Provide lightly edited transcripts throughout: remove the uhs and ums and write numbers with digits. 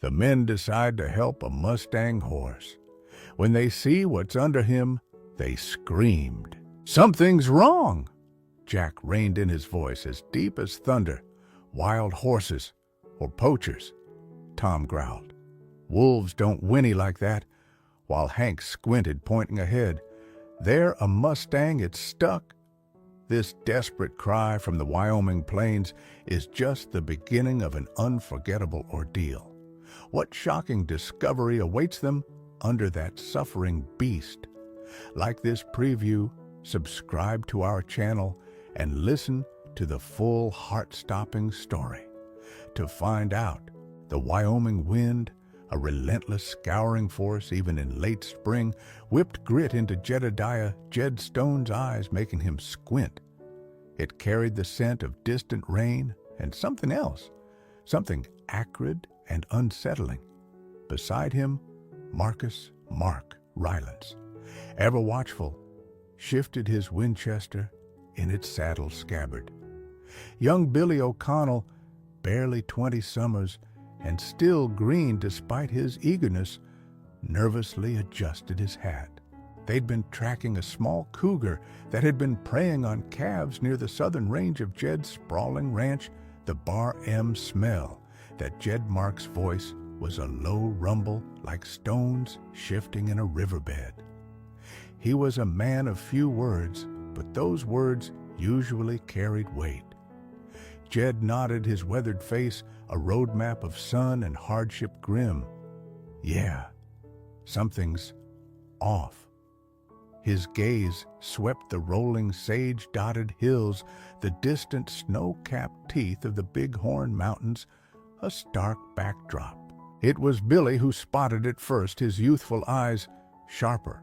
The men decide to help a Mustang horse. When they see what's under him, they screamed. "Something's wrong!" Jack reined in his voice as deep as thunder. "Wild horses, or poachers," Tom growled. "Wolves don't whinny like that," while Hank squinted, pointing ahead. "There a Mustang, it's stuck." This desperate cry from the Wyoming plains is just the beginning of an unforgettable ordeal. What shocking discovery awaits them under that suffering beast? Like this preview, subscribe to our channel and listen to the full heart-stopping story. To find out, the Wyoming wind, a relentless scouring force even in late spring, whipped grit into Jedediah Jed Stone's eyes, making him squint. It carried the scent of distant rain and something else, something acrid and unsettling. Beside him, Marcus Mark Rylance, ever watchful, shifted his Winchester in its saddle scabbard. Young Billy O'Connell, barely 20 summers and still green despite his eagerness, nervously adjusted his hat. They'd been tracking a small cougar that had been preying on calves near the southern range of Jed's sprawling ranch. The Bar M smell, that Jed Mark's voice was a low rumble like stones shifting in a riverbed. He was a man of few words, but those words usually carried weight. Jed nodded, his weathered face a roadmap of sun and hardship grim. "Yeah, something's off." His gaze swept the rolling sage-dotted hills, the distant snow-capped teeth of the Bighorn Mountains, a stark backdrop. It was Billy who spotted it first, his youthful eyes sharper.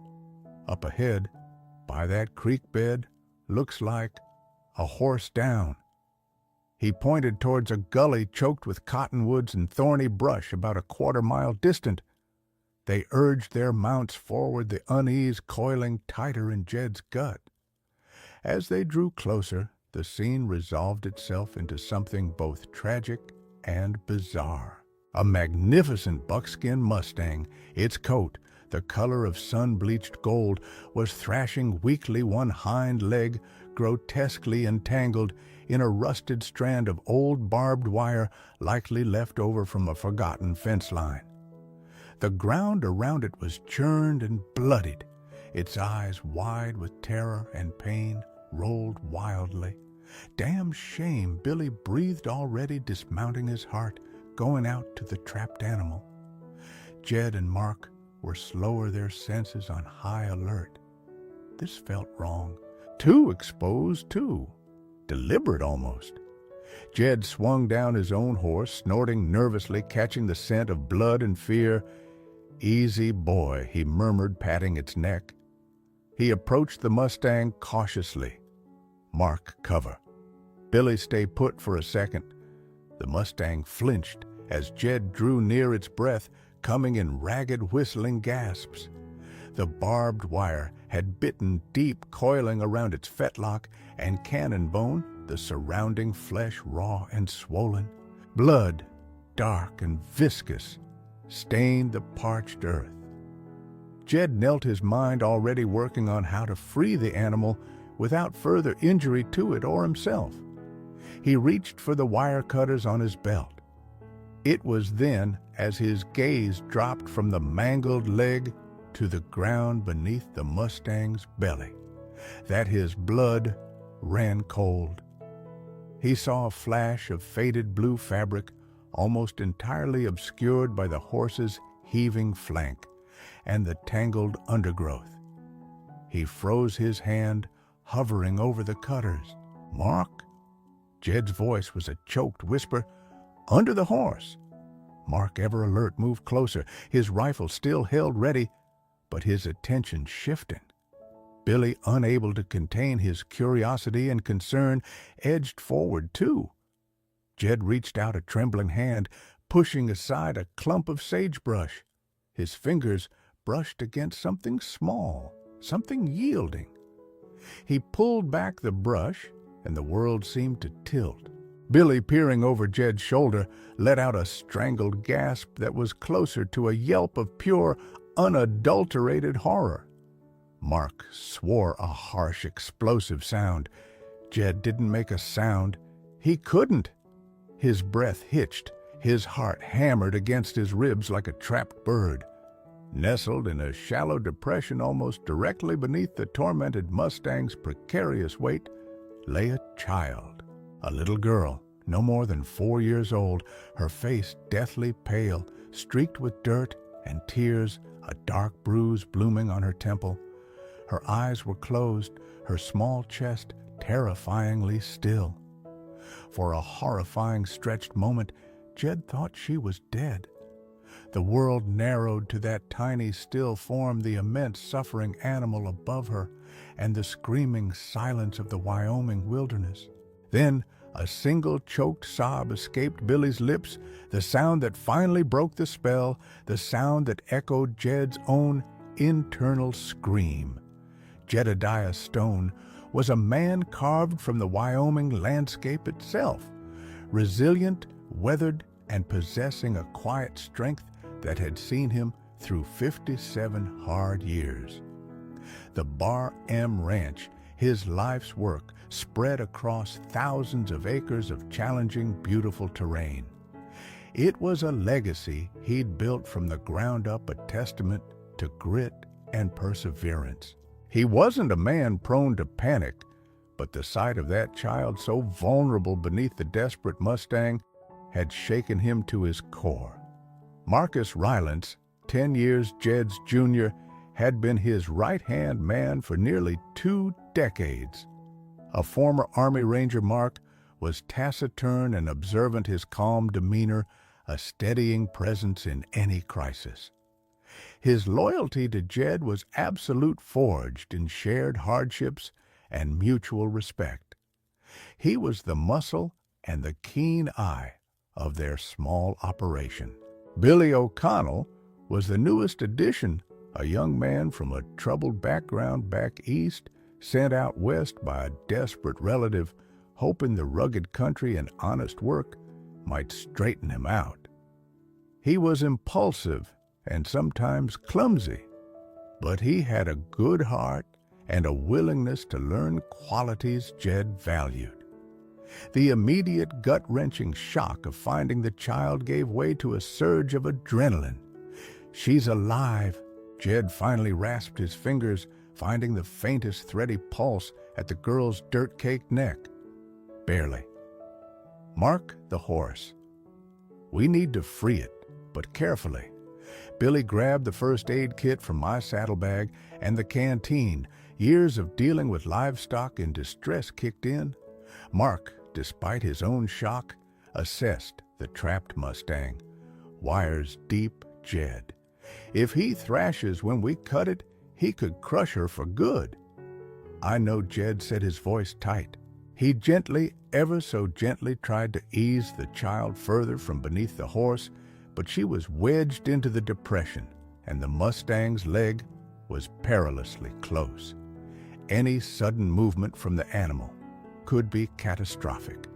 Up ahead, by that creek bed, looks like a horse down. He pointed towards a gully choked with cottonwoods and thorny brush about a quarter-mile distant. They urged their mounts forward, the unease coiling tighter in Jed's gut. As they drew closer, the scene resolved itself into something both tragic and bizarre. A magnificent buckskin Mustang, its coat, the color of sun-bleached gold, was thrashing weakly, one hind leg grotesquely entangled in a rusted strand of old barbed wire likely left over from a forgotten fence line. The ground around it was churned and bloodied. Its eyes, wide with terror and pain, rolled wildly. "Damn shame," Billy breathed, already dismounting his heart, going out to the trapped animal. Jed and Mark were slower, their senses on high alert. This felt wrong. Too exposed, too deliberate almost. Jed swung down his own horse, snorting nervously, catching the scent of blood and fear. "Easy, boy," he murmured, patting its neck. He approached the Mustang cautiously. "Mark cover." Billy stay put for a second. The Mustang flinched as Jed drew near, its breath coming in ragged, whistling gasps. The barbed wire had bitten deep, coiling around its fetlock and cannon bone, the surrounding flesh raw and swollen. Blood, dark and viscous, stained the parched earth. Jed knelt, his mind already working on how to free the animal without further injury to it or himself. He reached for the wire cutters on his belt. It was then, as his gaze dropped from the mangled leg to the ground beneath the Mustang's belly, that his blood ran cold. He saw a flash of faded blue fabric, almost entirely obscured by the horse's heaving flank and the tangled undergrowth. He froze his hand, hovering over the cutters. "Mark?" Jed's voice was a choked whisper. "Under the horse." Mark, ever alert, moved closer, his rifle still held ready, but his attention shifting. Billy, unable to contain his curiosity and concern, edged forward too. Jed reached out a trembling hand, pushing aside a clump of sagebrush. His fingers brushed against something small, something yielding. He pulled back the brush, and the world seemed to tilt. Billy, peering over Jed's shoulder, let out a strangled gasp that was closer to a yelp of pure, unadulterated horror. Mark swore a harsh, explosive sound. Jed didn't make a sound. He couldn't. His breath hitched, his heart hammered against his ribs like a trapped bird. Nestled in a shallow depression almost directly beneath the tormented Mustang's precarious weight lay a child, a little girl, no more than 4 years old, her face deathly pale, streaked with dirt and tears, a dark bruise blooming on her temple. Her eyes were closed, her small chest terrifyingly still. For a horrifying stretched moment, Jed thought she was dead. The world narrowed to that tiny still form, the immense suffering animal above her, and the screaming silence of the Wyoming wilderness. Then a single choked sob escaped Billy's lips, the sound that finally broke the spell, the sound that echoed Jed's own internal scream. Jedediah Stone was a man carved from the Wyoming landscape itself, resilient, weathered, and possessing a quiet strength that had seen him through 57 hard years. The Bar M Ranch, his life's work, spread across thousands of acres of challenging, beautiful terrain. It was a legacy he'd built from the ground up, a testament to grit and perseverance. He wasn't a man prone to panic, but the sight of that child so vulnerable beneath the desperate Mustang had shaken him to his core. Marcus Rylance, 10 years Jed's junior, had been his right-hand man for nearly 2 decades. A former Army Ranger, Mark was taciturn and observant, his calm demeanor a steadying presence in any crisis. His loyalty to Jed was absolute, forged in shared hardships and mutual respect. He was the muscle and the keen eye of their small operation. Billy O'Connell was the newest addition, a young man from a troubled background back east, sent out west by a desperate relative, hoping the rugged country and honest work might straighten him out. He was impulsive and sometimes clumsy, but he had a good heart and a willingness to learn, qualities Jed valued. The immediate gut-wrenching shock of finding the child gave way to a surge of adrenaline. "She's alive!" Jed finally rasped his fingers, finding the faintest thready pulse at the girl's dirt-caked neck. Barely. "Mark the horse. We need to free it, but carefully." Billy grabbed the first aid kit from my saddlebag and the canteen. Years of dealing with livestock in distress kicked in. Mark, despite his own shock, assessed the trapped Mustang. Wires deep, Jed. If he thrashes when we cut it, he could crush her for good. I know Jed set his voice tight. He gently, ever so gently, tried to ease the child further from beneath the horse, but she was wedged into the depression, and the Mustang's leg was perilously close. Any sudden movement from the animal could be catastrophic.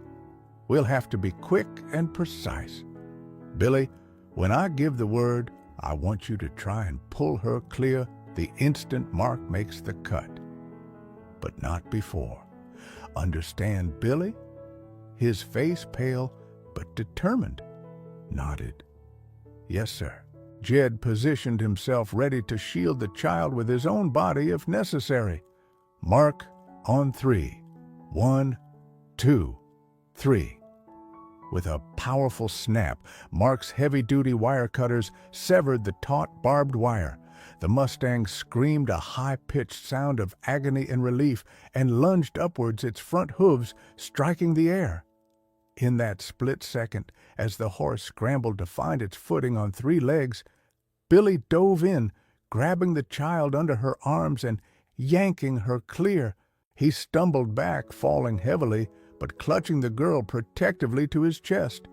We'll have to be quick and precise. Billy, when I give the word, I want you to try and pull her clear the instant Mark makes the cut. But not before. Understand, Billy? His face pale but determined, nodded. "Yes, sir." Jed positioned himself ready to shield the child with his own body if necessary. "Mark on 3. 1, 2, 3. With a powerful snap, Mark's heavy-duty wire cutters severed the taut barbed wire. The Mustang screamed a high-pitched sound of agony and relief and lunged upwards, its front hooves striking the air. In that split second, as the horse scrambled to find its footing on 3 legs, Billy dove in, grabbing the child under her arms and yanking her clear. He stumbled back, falling heavily, but clutching the girl protectively to his chest.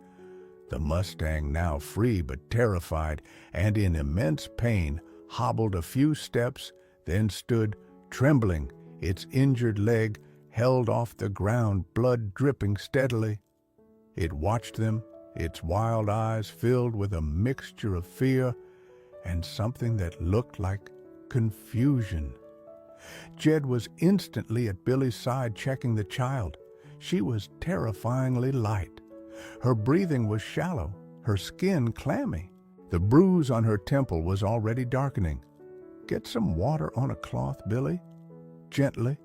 The Mustang, now free but terrified and in immense pain, hobbled a few steps, then stood, trembling, its injured leg held off the ground, blood dripping steadily. It watched them, its wild eyes filled with a mixture of fear and something that looked like confusion. Jed was instantly at Billy's side checking the child. She was terrifyingly light. Her breathing was shallow, her skin clammy. The bruise on her temple was already darkening. "Get some water on a cloth, Billy." Gently.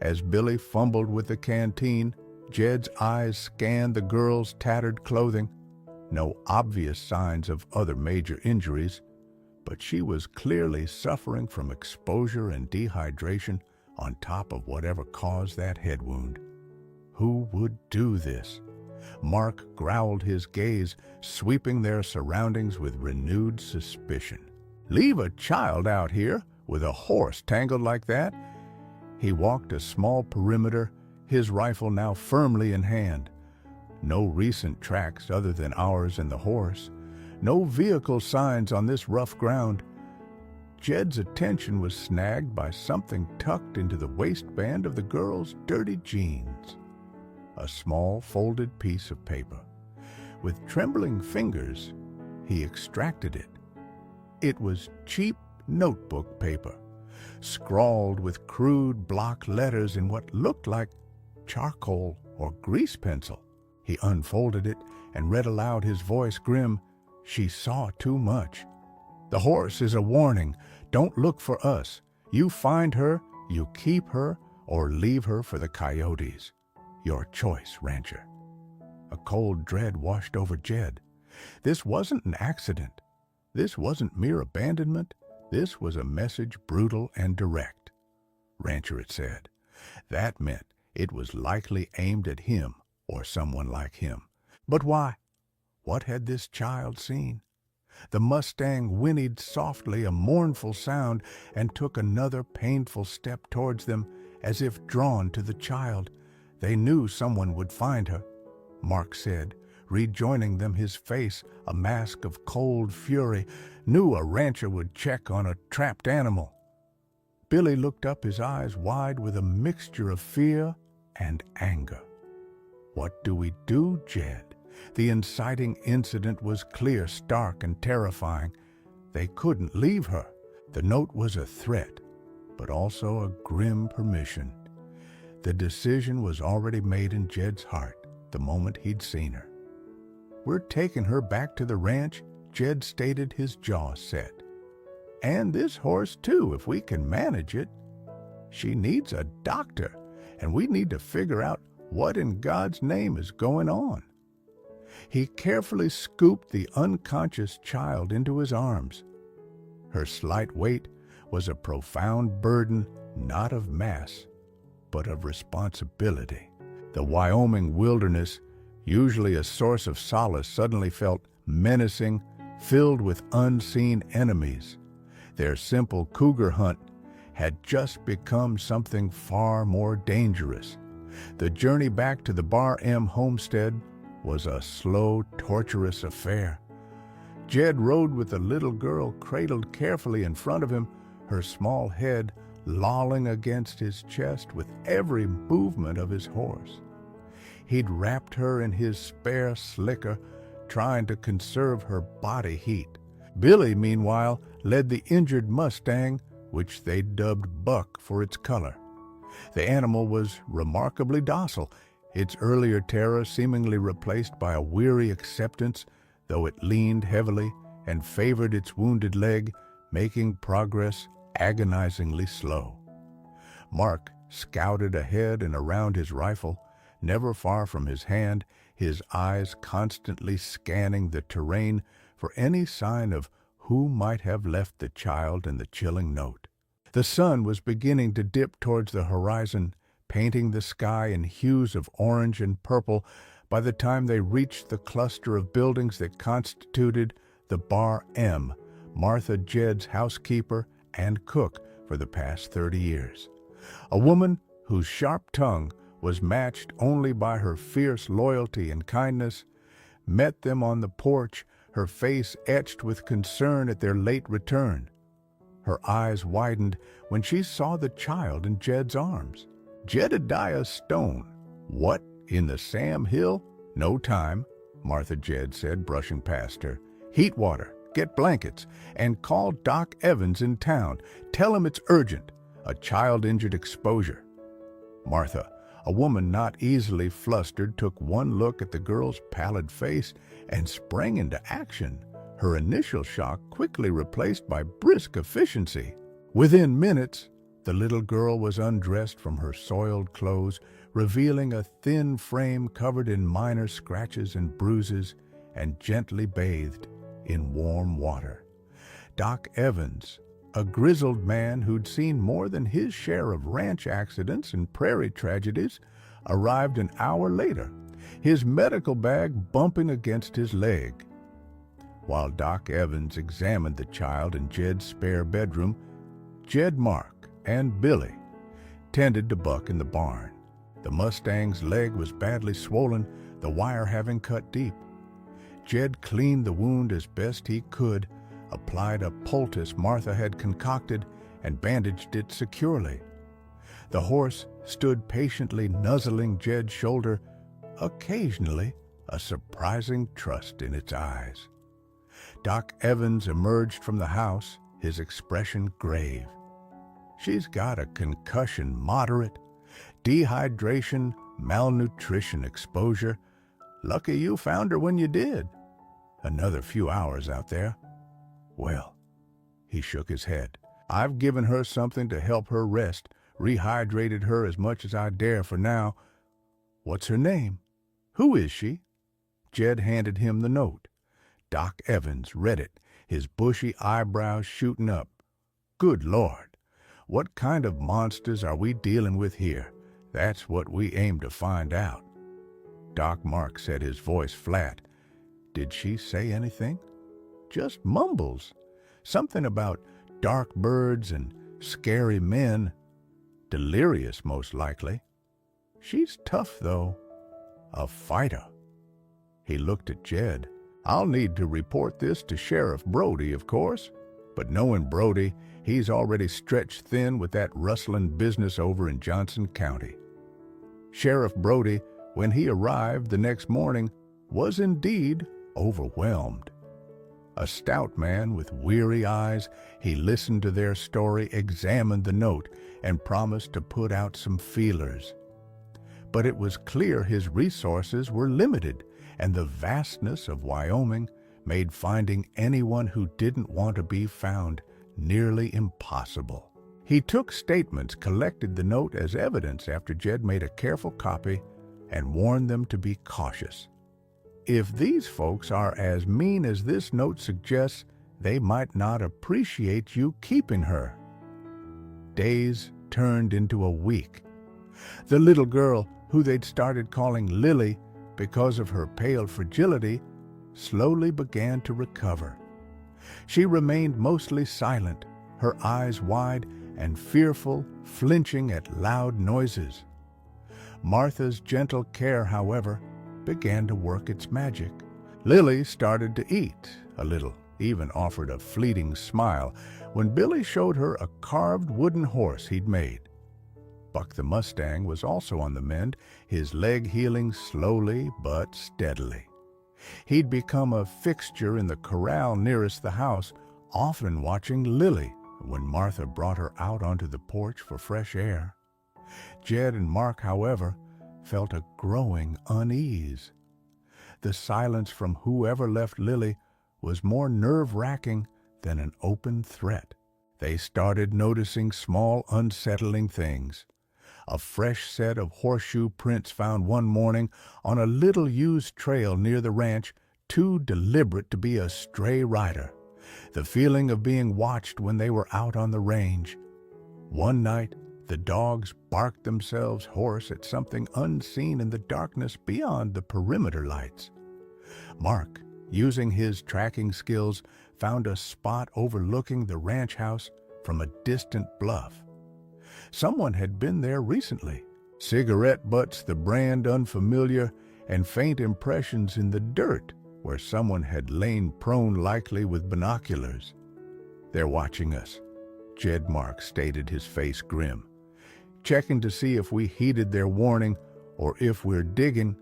As Billy fumbled with the canteen, Jed's eyes scanned the girl's tattered clothing. No obvious signs of other major injuries, but she was clearly suffering from exposure and dehydration on top of whatever caused that head wound. Who would do this? Mark growled, his gaze sweeping their surroundings with renewed suspicion. Leave a child out here with a horse tangled like that? He walked a small perimeter, his rifle now firmly in hand. No recent tracks other than ours and the horse. No vehicle signs on this rough ground. Jed's attention was snagged by something tucked into the waistband of the girl's dirty jeans. A small folded piece of paper. With trembling fingers, he extracted it. It was cheap notebook paper, scrawled with crude block letters in what looked like charcoal or grease pencil. He unfolded it and read aloud, his voice grim. She saw too much. The horse is a warning. Don't look for us. You find her, you keep her, or leave her for the coyotes. Your choice, rancher. A cold dread washed over Jed. This wasn't an accident. This wasn't mere abandonment. This was a message brutal and direct. Rancher, it said. That meant it was likely aimed at him or someone like him. But why? What had this child seen? The Mustang whinnied softly, a mournful sound, and took another painful step towards them, as if drawn to the child. They knew someone would find her, Mark said, rejoining them, his face a mask of cold fury. Knew a rancher would check on a trapped animal. Billy looked up, his eyes wide with a mixture of fear and anger. What do we do, Jed? The inciting incident was clear, stark, and terrifying. They couldn't leave her. The note was a threat, but also a grim permission. The decision was already made in Jed's heart the moment he'd seen her. We're taking her back to the ranch, Jed stated, his jaw set. And this horse, too, if we can manage it. She needs a doctor, and we need to figure out what in God's name is going on. He carefully scooped the unconscious child into his arms. Her slight weight was a profound burden, not of mass, but of responsibility. The Wyoming wilderness, usually a source of solace, suddenly felt menacing, filled with unseen enemies. Their simple cougar hunt had just become something far more dangerous. The journey back to the Bar M homestead was a slow, torturous affair. Jed rode with the little girl cradled carefully in front of him, her small head lolling against his chest with every movement of his horse. He'd wrapped her in his spare slicker, trying to conserve her body heat. Billy, meanwhile, led the injured Mustang, which they dubbed Buck for its color. The animal was remarkably docile, its earlier terror seemingly replaced by a weary acceptance, though it leaned heavily and favored its wounded leg, making progress agonizingly slow. Mark scouted ahead and around his rifle, never far from his hand, his eyes constantly scanning the terrain for any sign of who might have left the child and the chilling note. The sun was beginning to dip towards the horizon, painting the sky in hues of orange and purple by the time they reached the cluster of buildings that constituted the Bar M, Martha Jed's housekeeper and cook for the past 30 years. A woman whose sharp tongue was matched only by her fierce loyalty and kindness, met them on the porch, her face etched with concern at their late return. Her eyes widened when she saw the child in Jed's arms. Jedediah Stone. What in the Sam Hill? No time, Martha Jed said, brushing past her. Heat water, get blankets, and call Doc Evans in town. Tell him it's urgent. A child injured exposure. Martha, a woman not easily flustered, took one look at the girl's pallid face and sprang into action, her initial shock quickly replaced by brisk efficiency. Within minutes, the little girl was undressed from her soiled clothes, revealing a thin frame covered in minor scratches and bruises, and gently bathed in warm water. Doc Evans, a grizzled man who'd seen more than his share of ranch accidents and prairie tragedies, arrived an hour later, his medical bag bumping against his leg. While Doc Evans examined the child in Jed's spare bedroom, Jed, Mark, and Billy tended to Buck in the barn. The Mustang's leg was badly swollen, the wire having cut deep. Jed cleaned the wound as best he could, applied a poultice Martha had concocted, and bandaged it securely. The horse stood patiently nuzzling Jed's shoulder, occasionally a surprising trust in its eyes. Doc Evans emerged from the house, his expression grave. She's got a concussion moderate, dehydration, malnutrition exposure. Lucky you found her when you did. Another few hours out there. Well, he shook his head. I've given her something to help her rest, rehydrated her as much as I dare for now. What's her name? Who is she? Jed handed him the note. Doc Evans read it, his bushy eyebrows shooting up. Good Lord, what kind of monsters are we dealing with here? That's what we aim to find out. Doc Mark said, his voice flat. Did she say anything? Just mumbles. Something about dark birds and scary men. Delirious, most likely. She's tough, though. A fighter. He looked at Jed. I'll need to report this to Sheriff Brody, of course. But knowing Brody, he's already stretched thin with that rustling business over in Johnson County. Sheriff Brody, when he arrived the next morning, was indeed overwhelmed. A stout man with weary eyes, he listened to their story, examined the note, and promised to put out some feelers. But it was clear his resources were limited, and the vastness of Wyoming made finding anyone who didn't want to be found nearly impossible. He took statements, collected the note as evidence after Jed made a careful copy, and warned them to be cautious. If these folks are as mean as this note suggests, they might not appreciate you keeping her. Days turned into a week. The little girl, who they'd started calling Lily because of her pale fragility, slowly began to recover. She remained mostly silent, her eyes wide and fearful, flinching at loud noises. Martha's gentle care, however, began to work its magic. Lily started to eat a little, even offered a fleeting smile when Billy showed her a carved wooden horse he'd made. Buck the Mustang was also on the mend, his leg healing slowly but steadily. He'd become a fixture in the corral nearest the house, often watching Lily when Martha brought her out onto the porch for fresh air. Jed and Mark, however, felt a growing unease. The silence from whoever left Lily was more nerve-wracking than an open threat. They started noticing small, unsettling things. A fresh set of horseshoe prints found one morning on a little used trail near the ranch, too deliberate to be a stray rider. The feeling of being watched when they were out on the range. One night, the dogs barked themselves hoarse at something unseen in the darkness beyond the perimeter lights. Mark, using his tracking skills, found a spot overlooking the ranch house from a distant bluff. Someone had been there recently. Cigarette butts, the brand unfamiliar, and faint impressions in the dirt where someone had lain prone, likely with binoculars. They're watching us, Jed Mark stated, his face grim. Checking to see if we heeded their warning or if we're digging.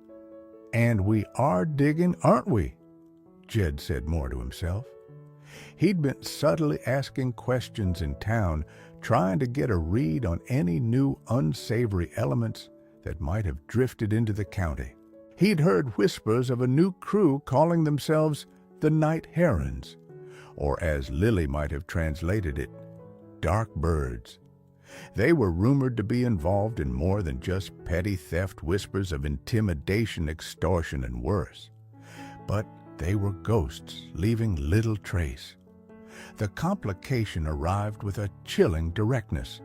And we are digging, aren't we? Jed said more to himself. He'd been subtly asking questions in town, trying to get a read on any new unsavory elements that might have drifted into the county. He'd heard whispers of a new crew calling themselves the Night Herons, or as Lily might have translated it, Dark Birds. They were rumored to be involved in more than just petty theft, whispers of intimidation, extortion, and worse. But they were ghosts, leaving little trace. The complication arrived with a chilling directness.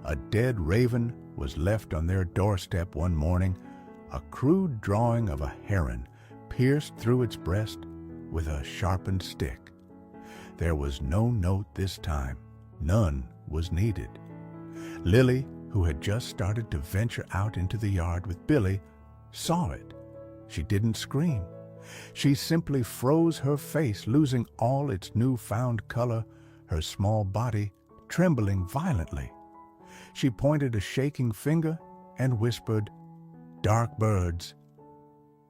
A dead raven was left on their doorstep one morning, a crude drawing of a heron pierced through its breast with a sharpened stick. There was no note this time. None was needed. Lily, who had just started to venture out into the yard with Billy, saw it. She didn't scream. She simply froze her face, losing all its newfound color, her small body trembling violently. She pointed a shaking finger and whispered, "Dark birds,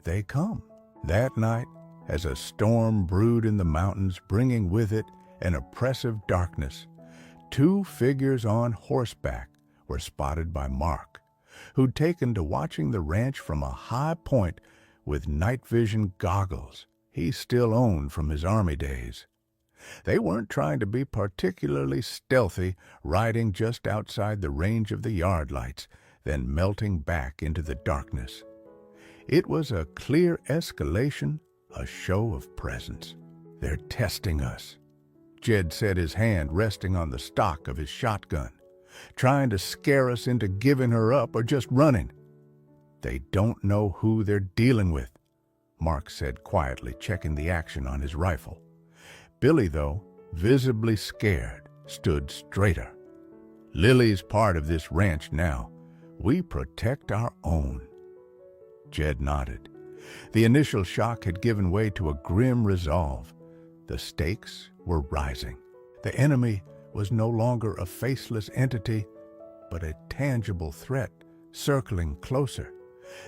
they come." That night, as a storm brewed in the mountains, bringing with it an oppressive darkness, two figures on horseback were spotted by Mark, who'd taken to watching the ranch from a high point with night vision goggles he still owned from his Army days. They weren't trying to be particularly stealthy, riding just outside the range of the yard lights, then melting back into the darkness. It was a clear escalation, a show of presence. "They're testing us," Jed said, his hand resting on the stock of his shotgun, "trying to scare us into giving her up or just running." "They don't know who they're dealing with," Mark said quietly, checking the action on his rifle. Billy, though, visibly scared, stood straighter. "Lily's part of this ranch now. We protect our own." Jed nodded. The initial shock had given way to a grim resolve. The stakes were rising. The enemy was no longer a faceless entity, but a tangible threat circling closer.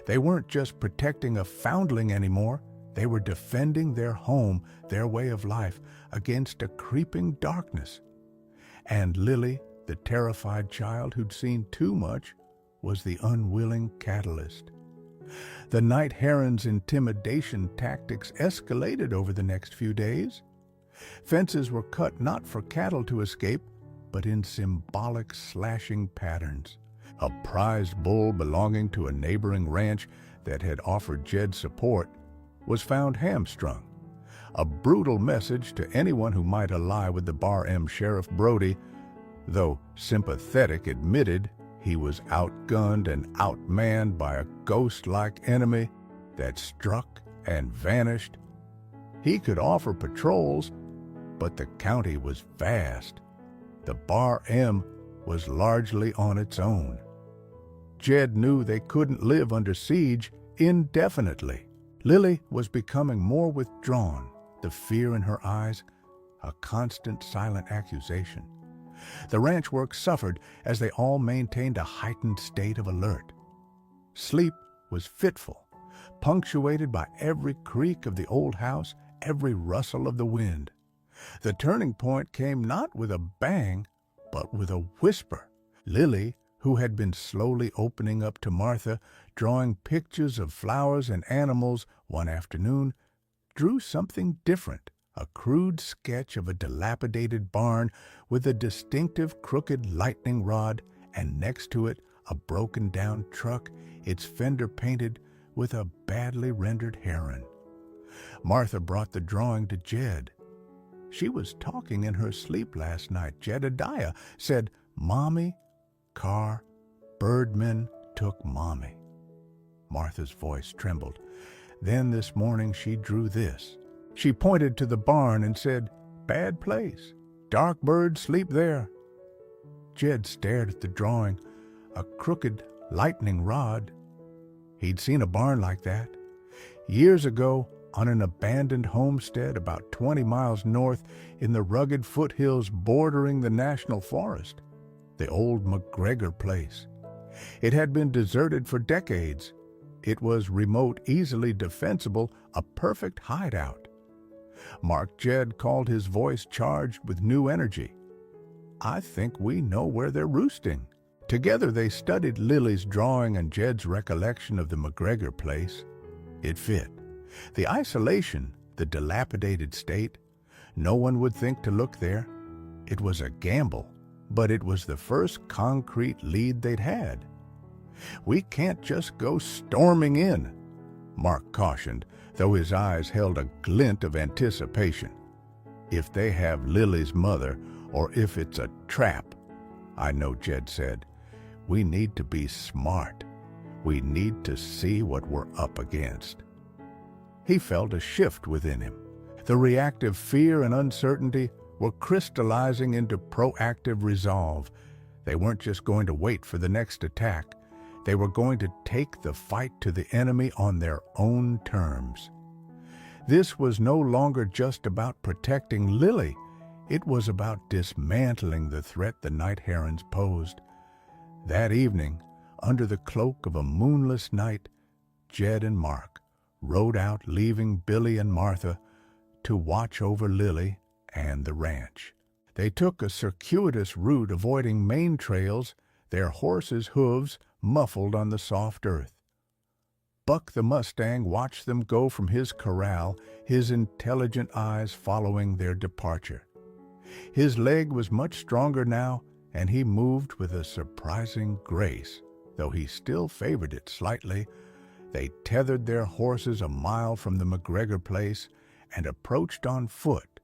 They weren't just protecting a foundling anymore. They were defending their home, their way of life, against a creeping darkness. And Lily, the terrified child who'd seen too much, was the unwilling catalyst. The Night Heron's intimidation tactics escalated over the next few days. Fences were cut not for cattle to escape, but in symbolic slashing patterns. A prized bull belonging to a neighboring ranch that had offered Jed support was found hamstrung. A brutal message to anyone who might ally with the Bar M Sheriff Brody, though sympathetic, admitted he was outgunned and outmanned by a ghost-like enemy that struck and vanished. He could offer patrols, but the county was vast. The Bar M was largely on its own. Jed knew they couldn't live under siege indefinitely. Lily was becoming more withdrawn, the fear in her eyes a constant silent accusation. The ranch work suffered as they all maintained a heightened state of alert. Sleep was fitful, punctuated by every creak of the old house, every rustle of the wind. The turning point came not with a bang, but with a whisper. Lily, who had been slowly opening up to Martha, drawing pictures of flowers and animals one afternoon, drew something different, a crude sketch of a dilapidated barn with a distinctive crooked lightning rod, and next to it a broken-down truck, its fender painted with a badly rendered heron. Martha brought the drawing to Jed. She was talking in her sleep last night. Jedediah said, "Mommy, car, birdmen took Mommy." Martha's voice trembled. Then this morning she drew this. She pointed to the barn and said, "Bad place. Dark birds sleep there." Jed stared at the drawing, a crooked lightning rod. He'd seen a barn like that years ago on an abandoned homestead about 20 miles north in the rugged foothills bordering the national forest, the old McGregor place. It had been deserted for decades. It was remote, easily defensible, a perfect hideout. Mark Jed called his voice charged with new energy. "I think we know where they're roosting." Together they studied Lily's drawing and Jed's recollection of the McGregor place. It fit. The isolation, the dilapidated state, no one would think to look there. It was a gamble, but it was the first concrete lead they'd had. "We can't just go storming in," Mark cautioned, though his eyes held a glint of anticipation. "If they have Lily's mother, or if it's a trap," "I know," Jed said. "We need to be smart. We need to see what we're up against." He felt a shift within him. The reactive fear and uncertainty were crystallizing into proactive resolve. They weren't just going to wait for the next attack. They were going to take the fight to the enemy on their own terms. This was no longer just about protecting Lily. It was about dismantling the threat the night herons posed. That evening, under the cloak of a moonless night, Jed and Mark rode out, leaving Billy and Martha to watch over Lily and the ranch. They took a circuitous route, avoiding main trails, their horses' hooves muffled on the soft earth. Buck the Mustang watched them go from his corral, his intelligent eyes following their departure. His leg was much stronger now, and he moved with a surprising grace, though he still favored it slightly. They tethered their horses a mile from the McGregor place and approached on foot,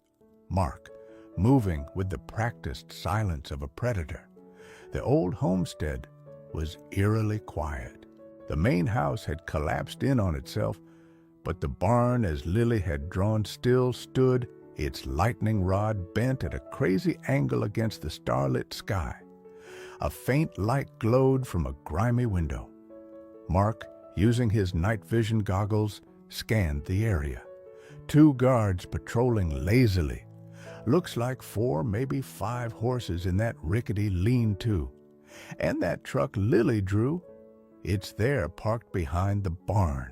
Mark moving with the practiced silence of a predator. The old homestead was eerily quiet. The main house had collapsed in on itself, but the barn, as Lily had drawn, still stood, its lightning rod bent at a crazy angle against the starlit sky. A faint light glowed from a grimy window. Mark, using his night vision goggles, scanned the area. 2 guards patrolling lazily. Looks like 4, maybe 5 horses in that rickety lean-to. And that truck Lily drew, it's there parked behind the barn.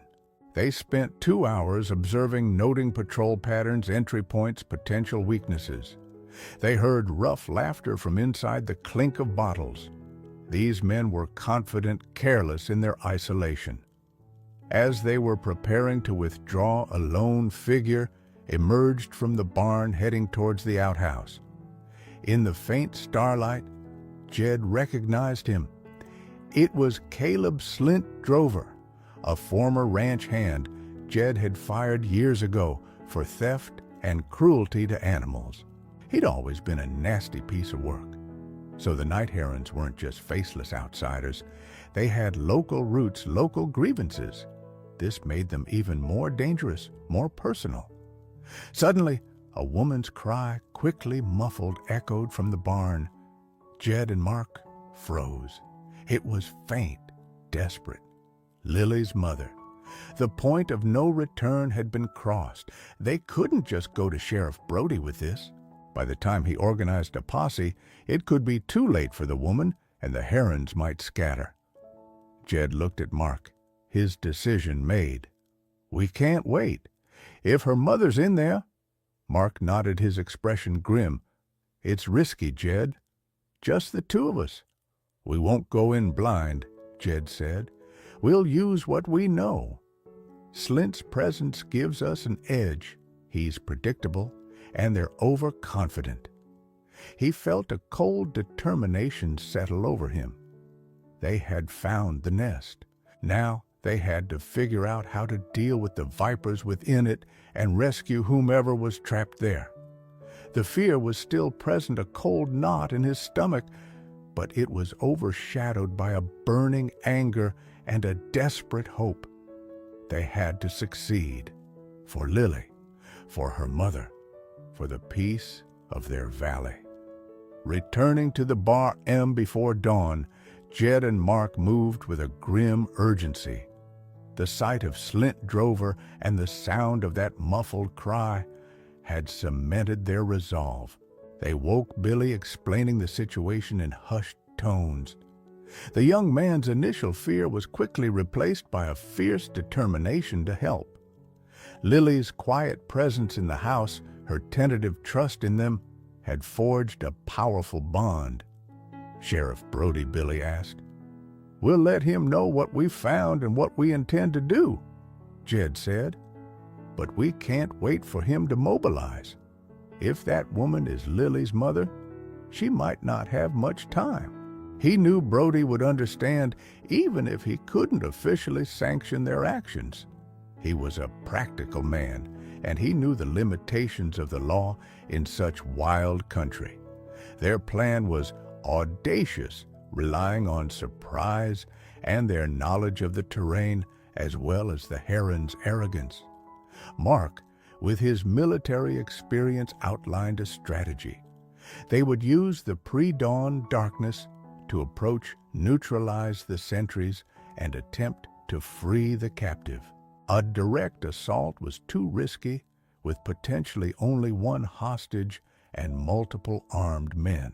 They spent 2 hours observing, noting patrol patterns, entry points, potential weaknesses. They heard rough laughter from inside, the clink of bottles. These men were confident, careless in their isolation. As they were preparing to withdraw, a lone figure emerged from the barn heading towards the outhouse. In the faint starlight, Jed recognized him. It was Caleb Slint Drover, a former ranch hand Jed had fired years ago for theft and cruelty to animals. He'd always been a nasty piece of work. So the night herons weren't just faceless outsiders. They had local roots, local grievances. This made them even more dangerous, more personal. Suddenly, a woman's cry, quickly muffled, echoed from the barn. Jed and Mark froze. It was faint, desperate. Lily's mother. The point of no return had been crossed. They couldn't just go to Sheriff Brody with this. By the time he organized a posse, it could be too late for the woman, and the herons might scatter. Jed looked at Mark, his decision made. "We can't wait. If her mother's in there—" Mark nodded, his expression grim. "It's risky, Jed. Just the 2 of us." "We won't go in blind," Jed said. "We'll use what we know. Slint's presence gives us an edge. He's predictable, and they're overconfident." He felt a cold determination settle over him. They had found the nest. Now they had to figure out how to deal with the vipers within it and rescue whomever was trapped there. The fear was still present, a cold knot in his stomach, but it was overshadowed by a burning anger and a desperate hope. They had to succeed. For Lily, for her mother, for the peace of their valley. Returning to the Bar M before dawn, Jed and Mark moved with a grim urgency. The sight of Slint Drover and the sound of that muffled cry had cemented their resolve. They woke Billy, explaining the situation in hushed tones. The young man's initial fear was quickly replaced by a fierce determination to help. Lily's quiet presence in the house, her tentative trust in them, had forged a powerful bond. "Sheriff Brody," Billy asked, "we'll let him know what we've found and what we intend to do," Jed said. "But we can't wait for him to mobilize. If that woman is Lily's mother, she might not have much time." He knew Brody would understand even if he couldn't officially sanction their actions. He was a practical man, and he knew the limitations of the law in such wild country. Their plan was audacious, relying on surprise and their knowledge of the terrain as well as the heron's arrogance. Mark, with his military experience, outlined a strategy. They would use the pre-dawn darkness to approach, neutralize the sentries, and attempt to free the captive. A direct assault was too risky, with potentially only one hostage and multiple armed men.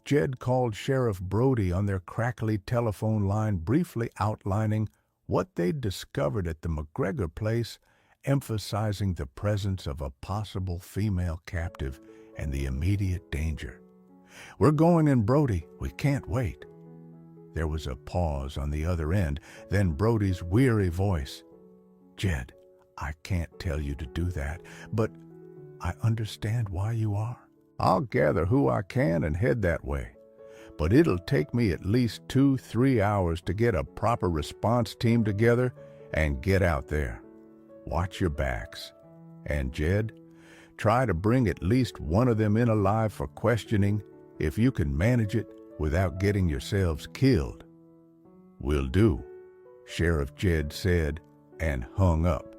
Jed called Sheriff Brody on their crackly telephone line, briefly outlining what they'd discovered at the McGregor place, emphasizing the presence of a possible female captive and the immediate danger. "We're going in, Brody. We can't wait." There was a pause on the other end, then Brody's weary voice. "Jed, I can't tell you to do that, but I understand why you are. I'll gather who I can and head that way. But it'll take me at least 2-3 hours to get a proper response team together and get out there. Watch your backs. And Jed, try to bring at least one of them in alive for questioning, if you can manage it without getting yourselves killed." "Will do," Sheriff Jed said, and hung up.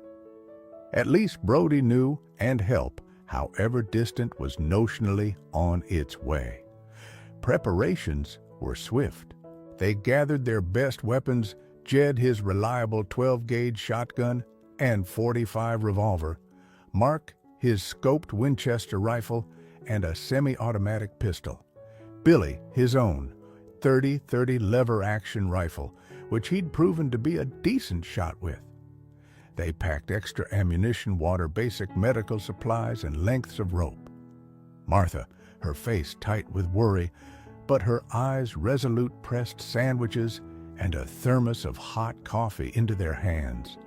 At least Brody knew, and help, however distant, was notionally on its way. Preparations were swift. They gathered their best weapons, Jed his reliable 12-gauge shotgun and .45 revolver, Mark his scoped Winchester rifle and a semi-automatic pistol, Billy his own .30-30 lever-action rifle, which he'd proven to be a decent shot with. They packed extra ammunition, water, basic medical supplies, and lengths of rope. Martha, her face tight with worry, but her eyes resolute, pressed sandwiches and a thermos of hot coffee into their hands.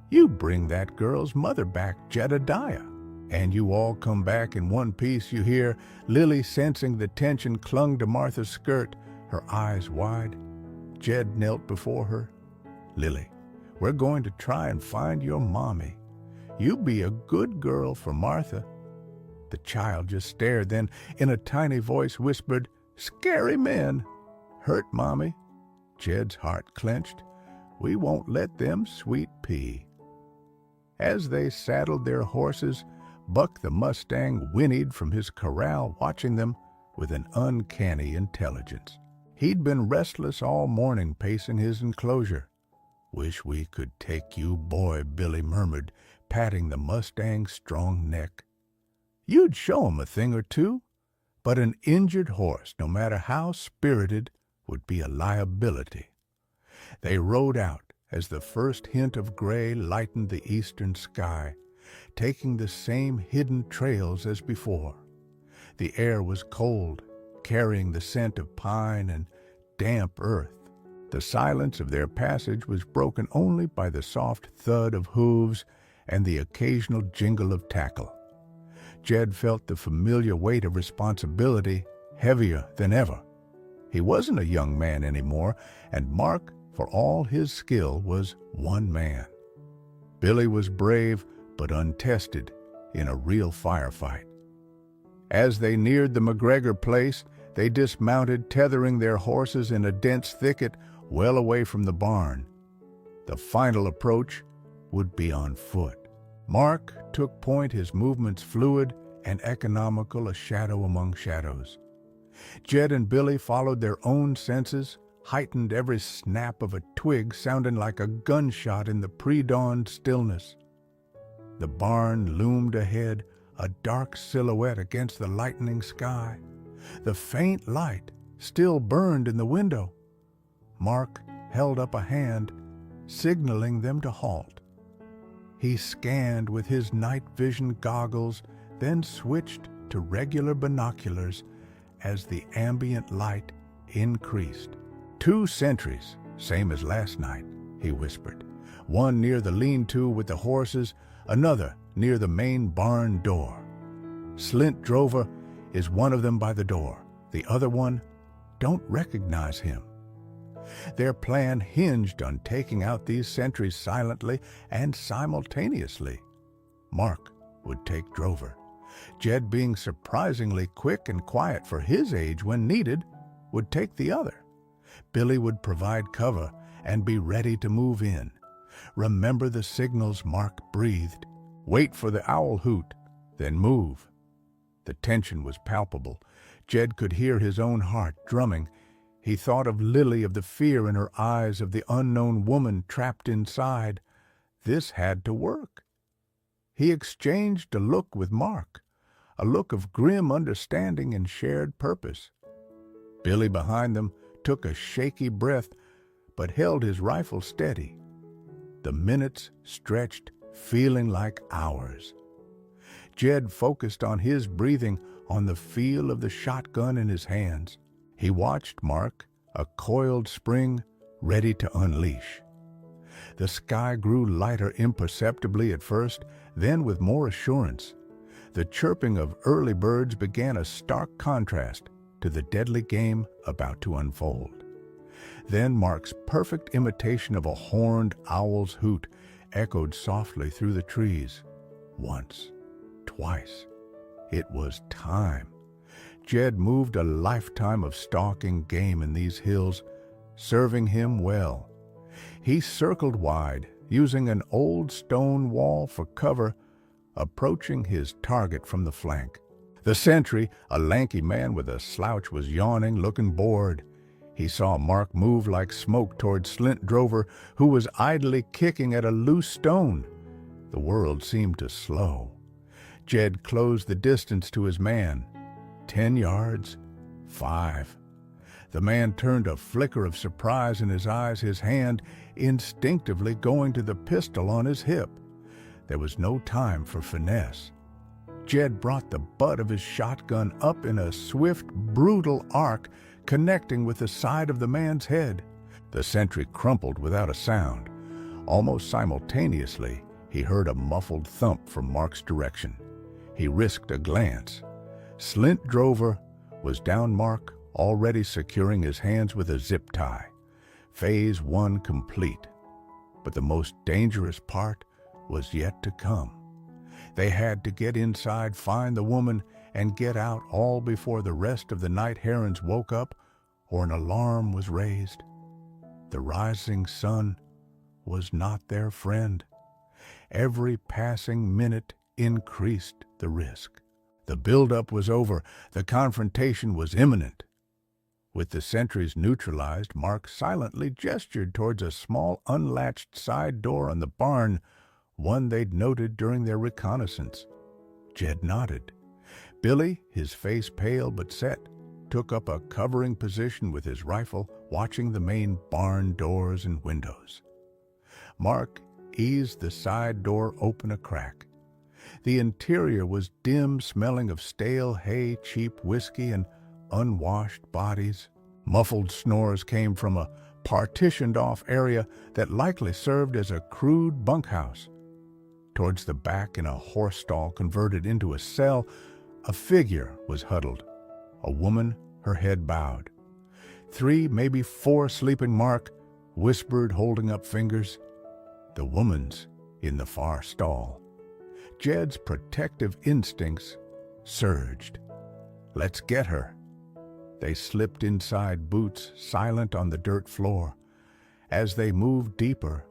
"You bring that girl's mother back, Jedediah, and you all come back in one piece," you hear. Lily, sensing the tension, clung to Martha's skirt, her eyes wide. Jed knelt before her. "Lily, we're going to try and find your mommy. You be a good girl for Martha." The child just stared, then, in a tiny voice, whispered, "Scary men. Hurt Mommy." Jed's heart clenched. "We won't let them sweet pea." As they saddled their horses, Buck the Mustang whinnied from his corral, watching them with an uncanny intelligence. He'd been restless all morning, pacing his enclosure. "Wish we could take you, boy," Billy murmured, patting the Mustang's strong neck. "You'd show 'em a thing or two, but an injured horse, no matter how spirited, would be a liability." They rode out as the first hint of gray lightened the eastern sky, taking the same hidden trails as before. The air was cold, carrying the scent of pine and damp earth. The silence of their passage was broken only by the soft thud of hooves and the occasional jingle of tackle. Jed felt the familiar weight of responsibility, heavier than ever. He wasn't a young man anymore, and Mark, for all his skill, was one man. Billy was brave but untested in a real firefight. As they neared the McGregor place, they dismounted, tethering their horses in a dense thicket well away from the barn. The final approach would be on foot. Mark took point, his movements fluid and economical, a shadow among shadows. Jed and Billy followed their own senses, heightened, every snap of a twig sounding like a gunshot in the pre-dawn stillness. The barn loomed ahead, a dark silhouette against the lightening sky. The faint light, still burned in the window. Mark held up a hand, signaling them to halt. He scanned with his night vision goggles, then switched to regular binoculars as the ambient light increased. 2 sentries, same as last night, he whispered. One near the lean-to with the horses, another near the main barn door. Slint Drover is one of them by the door. The other one, don't recognize him. Their plan hinged on taking out these sentries silently and simultaneously. Mark would take Drover. Jed, being surprisingly quick and quiet for his age when needed, would take the other. Billy would provide cover and be ready to move in. Remember the signals, Mark breathed. Wait for the owl hoot, then move. The tension was palpable. Jed could hear his own heart drumming. He thought of Lily, of the fear in her eyes, of the unknown woman trapped inside. This had to work. He exchanged a look with Mark, a look of grim understanding and shared purpose. Billy behind them took a shaky breath, but held his rifle steady. The minutes stretched, feeling like hours. Jed focused on his breathing, on the feel of the shotgun in his hands. He watched Mark, a coiled spring, ready to unleash. The sky grew lighter imperceptibly at first, then with more assurance. The chirping of early birds began a stark contrast to the deadly game about to unfold. Then Mark's perfect imitation of a horned owl's hoot echoed softly through the trees. Once, twice. It was time. Jed moved a lifetime of stalking game in these hills, serving him well. He circled wide, using an old stone wall for cover, approaching his target from the flank. The sentry, a lanky man with a slouch, was yawning, looking bored. He saw Mark move like smoke toward Slint Drover, who was idly kicking at a loose stone. The world seemed to slow. Jed closed the distance to his man. 10 yards, 5. The man turned, a flicker of surprise in his eyes, his hand instinctively going to the pistol on his hip. There was no time for finesse. Jed brought the butt of his shotgun up in a swift, brutal arc, connecting with the side of the man's head. The sentry crumpled without a sound. Almost simultaneously, he heard a muffled thump from Mark's direction. He risked a glance. Slint Drover was down Mark, already securing his hands with a zip tie. Phase 1 complete. But the most dangerous part was yet to come. They had to get inside, find the woman, and get out, all before the rest of the night herons woke up or an alarm was raised. The rising sun was not their friend. Every passing minute increased the risk. The buildup was over. The confrontation was imminent. With the sentries neutralized, Mark silently gestured towards a small unlatched side door on the barn, one they'd noted during their reconnaissance. Jed nodded. Billy, his face pale but set, took up a covering position with his rifle, watching the main barn doors and windows. Mark eased the side door open a crack. The interior was dim, smelling of stale hay, cheap whiskey, and unwashed bodies. Muffled snores came from a partitioned-off area that likely served as a crude bunkhouse. Towards the back, in a horse stall converted into a cell, a figure was huddled, a woman, her head bowed. 3, maybe 4 sleeping Mark whispered, holding up fingers. The woman's in the far stall. Jed's protective instincts surged. Let's get her. They slipped inside, boots silent on the dirt floor. As they moved deeper,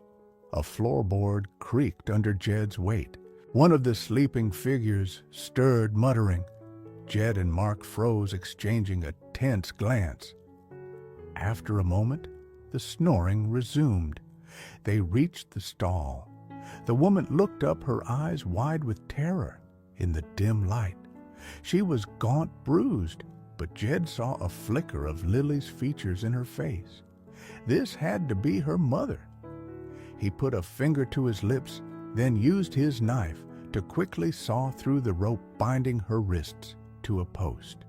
a floorboard creaked under Jed's weight. One of the sleeping figures stirred, muttering. Jed and Mark froze, exchanging a tense glance. After a moment, the snoring resumed. They reached the stall. The woman looked up, her eyes wide with terror in the dim light. She was gaunt, bruised, but Jed saw a flicker of Lily's features in her face. This had to be her mother. He put a finger to his lips, then used his knife to quickly saw through the rope binding her wrists to a post.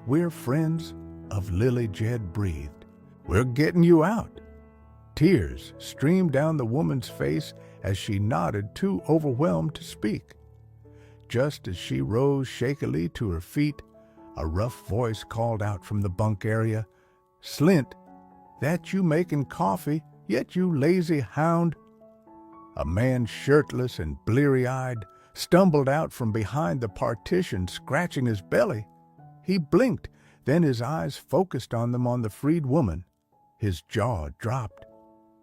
"We're friends of Lily," Jed breathed. "We're getting you out." Tears streamed down the woman's face as she nodded, too overwhelmed to speak. Just as she rose shakily to her feet, a rough voice called out from the bunk area, "Slint, that you making coffee, yet you lazy hound?" A man, shirtless and bleary-eyed, stumbled out from behind the partition, scratching his belly. He blinked, then his eyes focused on the freed woman. His jaw dropped.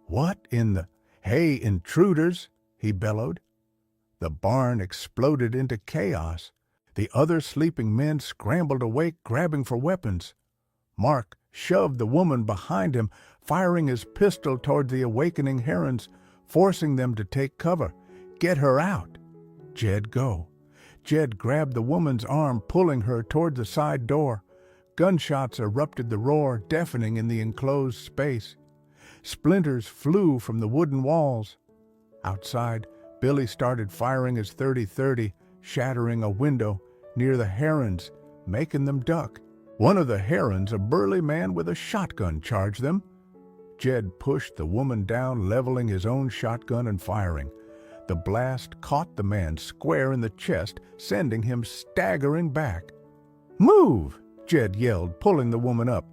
"What in the— Hey, intruders!" he bellowed. The barn exploded into chaos. The other sleeping men scrambled awake, grabbing for weapons. Mark shoved the woman behind him, firing his pistol toward the awakening herons, forcing them to take cover. "Get her out!" "Jed, go." Jed grabbed the woman's arm, pulling her toward the side door. Gunshots erupted the roar, deafening in the enclosed space. Splinters flew from the wooden walls. Outside, Billy started firing his .30-30, shattering a window near the herons, making them duck. One of the herons, a burly man with a shotgun, charged them. Jed pushed the woman down, leveling his own shotgun and firing. The blast caught the man square in the chest, sending him staggering back. "Move!" Jed yelled, pulling the woman up.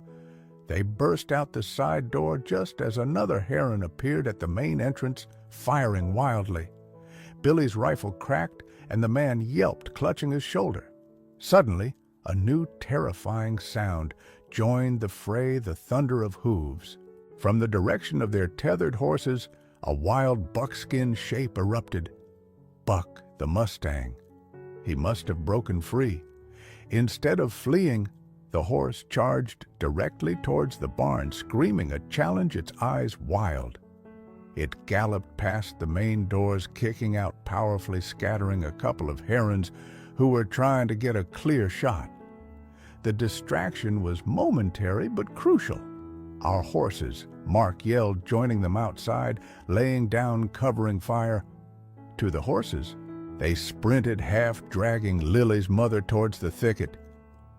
They burst out the side door just as another heron appeared at the main entrance, firing wildly. Billy's rifle cracked, and the man yelped, clutching his shoulder. Suddenly, a new terrifying sound joined the fray, the thunder of hooves. From the direction of their tethered horses, a wild buckskin shape erupted. Buck, the Mustang. He must have broken free. Instead of fleeing, the horse charged directly towards the barn, screaming a challenge, its eyes wild. It galloped past the main doors, kicking out powerfully, scattering a couple of herons who were trying to get a clear shot. The distraction was momentary but crucial. "Our horses," Mark yelled, joining them outside, laying down covering fire. To the horses, they sprinted, half dragging Lily's mother towards the thicket.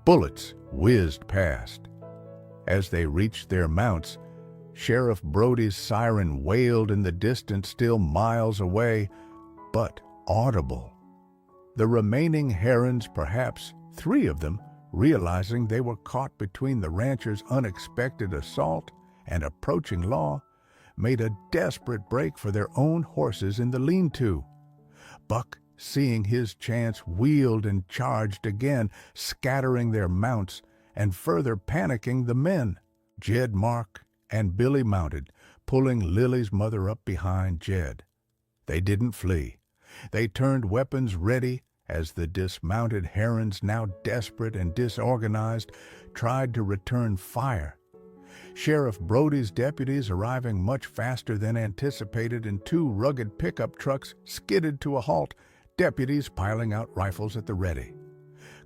Bullets whizzed past. As they reached their mounts, Sheriff Brody's siren wailed in the distance, still miles away, but audible. The remaining herons, perhaps 3 of them, realizing they were caught between the rancher's unexpected assault and approaching law, made a desperate break for their own horses in the lean-to. Buck, seeing his chance, wheeled and charged again, scattering their mounts and further panicking the men. Jed, Mark, and Billy mounted, pulling Lily's mother up behind Jed. They didn't flee. They turned weapons ready as the dismounted herons, now desperate and disorganized, tried to return fire. Sheriff Brody's deputies, arriving much faster than anticipated in 2 rugged pickup trucks, skidded to a halt, deputies piling out rifles at the ready.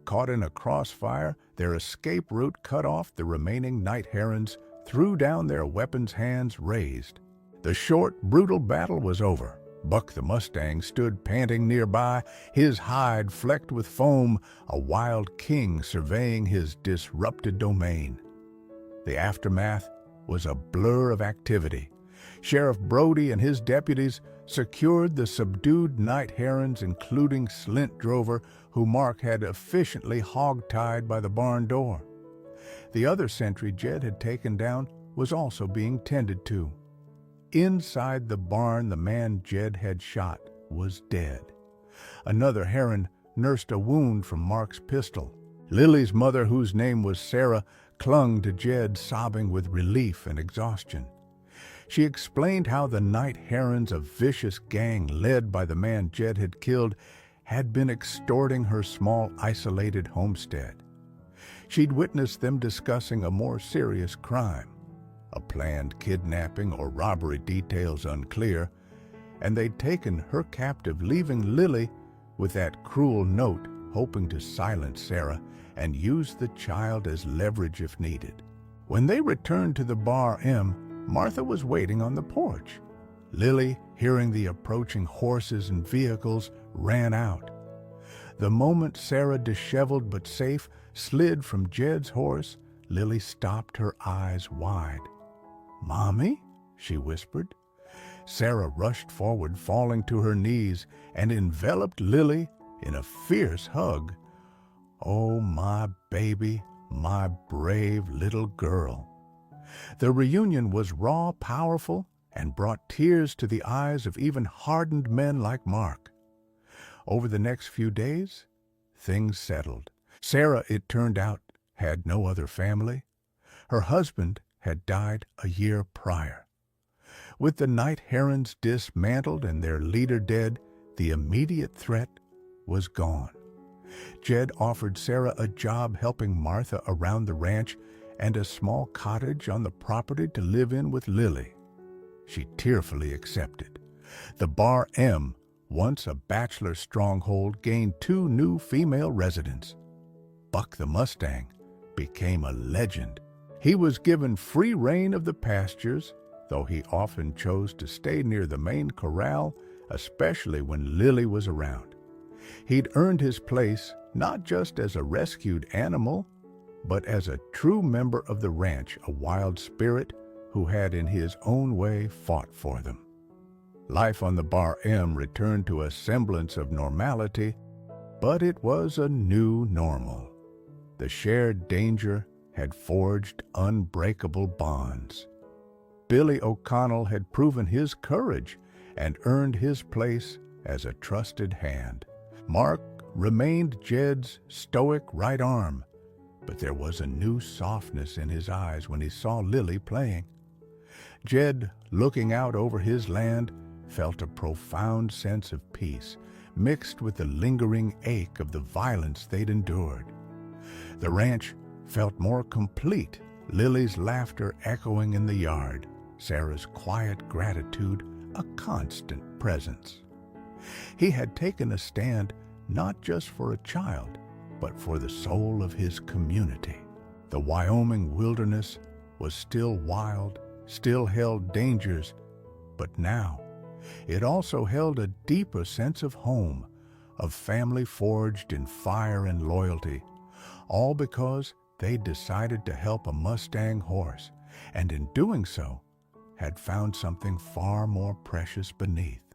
Caught in a crossfire, their escape route cut off, the remaining night herons threw down their weapons, hands raised. The short, brutal battle was over. Buck the Mustang stood panting nearby, his hide flecked with foam, a wild king surveying his disrupted domain. The aftermath was a blur of activity. Sheriff Brody and his deputies secured the subdued night herons, including Slint Drover, who Mark had efficiently hog-tied by the barn door. The other sentry Jed had taken down was also being tended to. Inside the barn, the man Jed had shot was dead. Another heron nursed a wound from Mark's pistol. Lily's mother, whose name was Sarah, clung to Jed, sobbing with relief and exhaustion. She explained how the night herons, a vicious gang led by the man Jed had killed, had been extorting her small, isolated homestead. She'd witnessed them discussing a more serious crime, a planned kidnapping or robbery, details unclear, and they'd taken her captive, leaving Lily with that cruel note, hoping to silence Sarah and used the child as leverage if needed. When they returned to the Bar M, Martha was waiting on the porch. Lily, hearing the approaching horses and vehicles, ran out. The moment Sarah, disheveled but safe, slid from Jed's horse, Lily stopped, her eyes wide. "Mommy?" she whispered. Sarah rushed forward, falling to her knees, and enveloped Lily in a fierce hug. "Oh, my baby, my brave little girl." The reunion was raw, powerful, and brought tears to the eyes of even hardened men like Mark. Over the next few days, things settled. Sarah, it turned out, had no other family. Her husband had died a year prior. With the night herons dismantled and their leader dead, the immediate threat was gone. Jed offered Sarah a job helping Martha around the ranch and a small cottage on the property to live in with Lily. She tearfully accepted. The Bar M, once a bachelor stronghold, gained 2 new female residents. Buck the Mustang became a legend. He was given free rein of the pastures, though he often chose to stay near the main corral, especially when Lily was around. He'd earned his place not just as a rescued animal, but as a true member of the ranch, a wild spirit who had in his own way fought for them. Life on the Bar M returned to a semblance of normality, but it was a new normal. The shared danger had forged unbreakable bonds. Billy O'Connell had proven his courage and earned his place as a trusted hand. Mark remained Jed's stoic right arm, but there was a new softness in his eyes when he saw Lily playing. Jed, looking out over his land, felt a profound sense of peace, mixed with the lingering ache of the violence they'd endured. The ranch felt more complete, Lily's laughter echoing in the yard, Sarah's quiet gratitude a constant presence. He had taken a stand not just for a child, but for the soul of his community. The Wyoming wilderness was still wild, still held dangers, but now it also held a deeper sense of home, of family forged in fire and loyalty, all because they decided to help a Mustang horse, and in doing so, had found something far more precious beneath.